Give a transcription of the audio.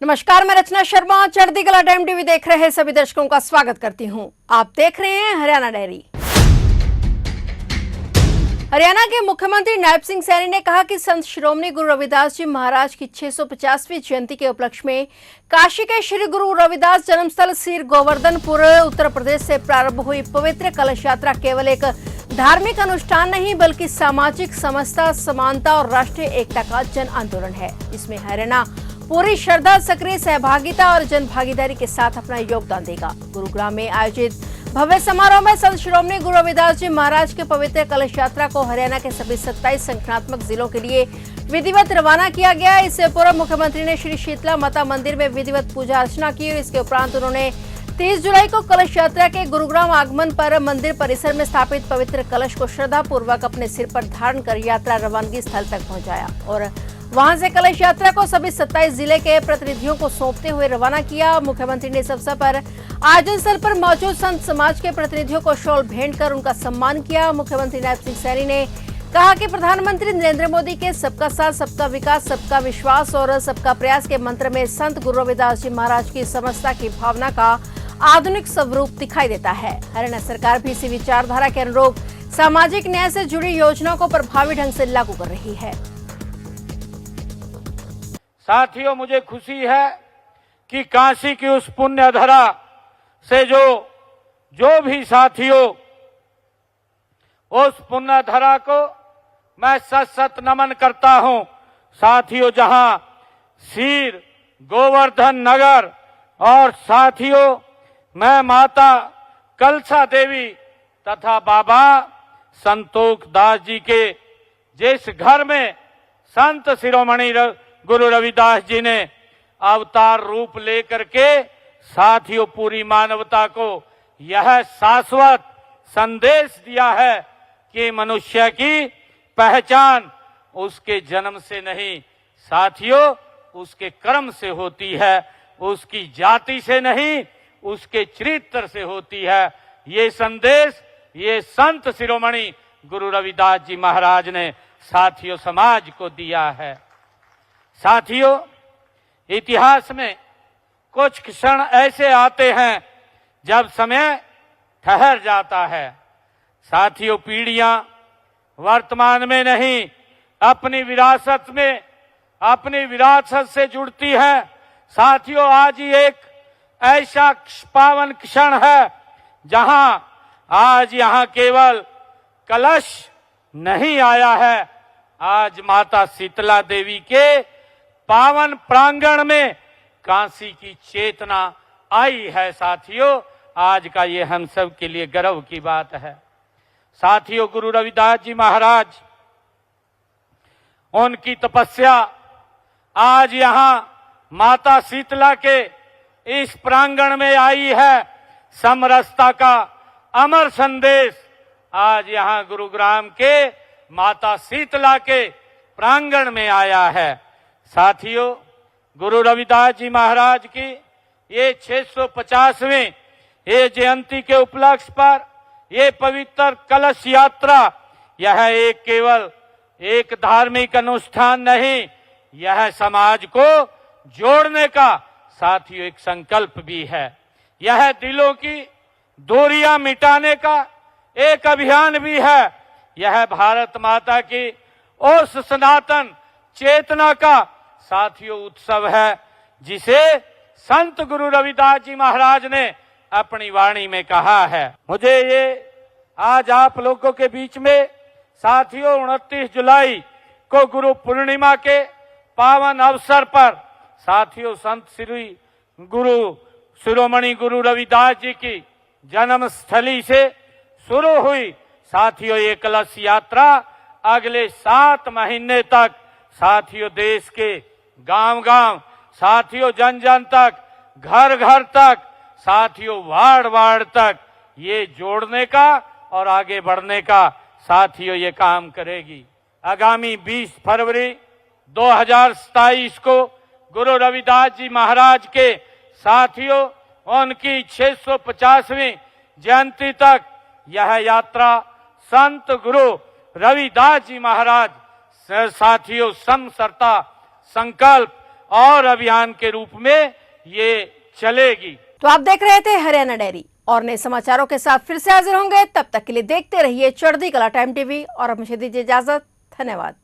नमस्कार, मैं रचना शर्मा चढ़ती कला टाइम टीवी देख रहे सभी दर्शकों का स्वागत करती हूं। आप देख रहे हैं हरियाणा डायरी। हरियाणा के मुख्यमंत्री नायब सिंह सैनी ने कहा कि संत शिरोमणि गुरु रविदास जी महाराज की 650वीं जयंती के उपलक्ष्य में काशी के श्री गुरु रविदास जन्मस्थल सीर गोवर्धनपुर उत्तर प्रदेश से प्रारंभ हुई पवित्र कलश यात्रा केवल एक धार्मिक अनुष्ठान नहीं बल्कि सामाजिक समता, समानता और राष्ट्रीय एकता का जन आंदोलन है। इसमें हरियाणा पूरी श्रद्धा, सक्रिय सहभागिता और जन भागीदारी के साथ अपना योगदान देगा। गुरुग्राम में आयोजित भव्य समारोह में संत शिरोमणि गुरु रविदास जी महाराज के पवित्र कलश यात्रा को हरियाणा के सभी 27 संगठनात्मक जिलों के लिए विधिवत रवाना किया गया। इससे पूर्व मुख्यमंत्री ने श्री शीतला माता मंदिर में विधिवत पूजा अर्चना की और इसके उपरांत उन्होंने 30 जुलाई को कलश यात्रा के गुरुग्राम आगमन पर मंदिर परिसर में स्थापित पवित्र कलश को श्रद्धा पूर्वक अपने सिर पर धारण कर यात्रा रवानगी स्थल तक पहुंचाया और वहां से कलश यात्रा को सभी 27 जिले के प्रतिनिधियों को सौंपते हुए रवाना किया। मुख्यमंत्री ने इस अवसर पर आयोजन स्थल पर मौजूद संत समाज के प्रतिनिधियों को शॉल भेंट कर उनका सम्मान किया। मुख्यमंत्री नायब सिंह सैनी ने कहा कि प्रधानमंत्री नरेंद्र मोदी के सबका साथ, सबका विकास, सबका विश्वास और सबका प्रयास के मंत्र में संत गुरु रविदास जी महाराज की समता की भावना का आधुनिक स्वरूप दिखाई देता है। हरियाणा सरकार भी इसी विचारधारा के अनुरूप सामाजिक न्याय से जुड़ी योजनाओं को प्रभावी ढंग से लागू कर रही है। साथियों, मुझे खुशी है कि काशी की उस पुण्य धरा से जो भी साथियों उस पुण्य धरा को मैं सत सत नमन करता हूं। साथियों, जहां सीर गोवर्धन नगर और साथियों मैं माता कलसा देवी तथा बाबा संतोख दास जी के जिस घर में संत शिरोमणि गुरु रविदास जी ने अवतार रूप लेकर के साथियों पूरी मानवता को यह शाश्वत संदेश दिया है कि मनुष्य की पहचान उसके जन्म से नहीं साथियों उसके कर्म से होती है, उसकी जाति से नहीं उसके चरित्र से होती है। ये संदेश ये संत शिरोमणि गुरु रविदास जी महाराज ने साथियों समाज को दिया है। साथियों, इतिहास में कुछ क्षण ऐसे आते हैं जब समय ठहर जाता है। साथियों, पीढ़ियां वर्तमान में नहीं अपनी विरासत से जुड़ती है। साथियों, आज ही एक ऐसा पावन क्षण है जहां आज यहां केवल कलश नहीं आया है, आज माता शीतला देवी के पावन प्रांगण में काशी की चेतना आई है। साथियों, आज का ये हम सब के लिए गर्व की बात है। साथियों, गुरु रविदास जी महाराज उनकी तपस्या आज यहां माता शीतला के इस प्रांगण में आई है। समरसता का अमर संदेश आज यहां गुरुग्राम के माता शीतला के प्रांगण में आया है। साथियों, गुरु रविदास जी महाराज की ये 650वीं ये जयंती के उपलक्ष्य पर ये पवित्र कलश यात्रा यह केवल एक धार्मिक अनुष्ठान नहीं, यह समाज को जोड़ने का साथियों एक संकल्प भी है। यह दिलों की दूरियां मिटाने का एक अभियान भी है। यह भारत माता की उस सनातन चेतना का साथियों उत्सव है जिसे संत गुरु रविदास जी महाराज ने अपनी वाणी में कहा है। मुझे ये आज आप लोगों के बीच में साथियों 29 जुलाई को गुरु पूर्णिमा के पावन अवसर पर साथियों संत श्री गुरु शिरोमणि गुरु रविदास जी की जन्म स्थली से शुरू हुई साथियों ये कलश यात्रा अगले 7 महीने तक साथियों देश के गांव-गांव साथियों जन-जन तक, घर-घर तक, साथियों वार्ड-वार्ड तक ये जोड़ने का और आगे बढ़ने का साथियों ये काम करेगी। आगामी 20 फरवरी 2027 को गुरु रविदास जी महाराज के साथियों उनकी 650वीं जयंती तक यह यात्रा संत गुरु रविदास जी महाराज साथियों समसरता, संकल्प और अभियान के रूप में ये चलेगी। तो आप देख रहे थे हरियाणा डायरी और नए समाचारों के साथ फिर से हाजिर होंगे। तब तक के लिए देखते रहिए चढ़ती कला टाइम टीवी और अब मुझे दीजिए इजाजत। धन्यवाद।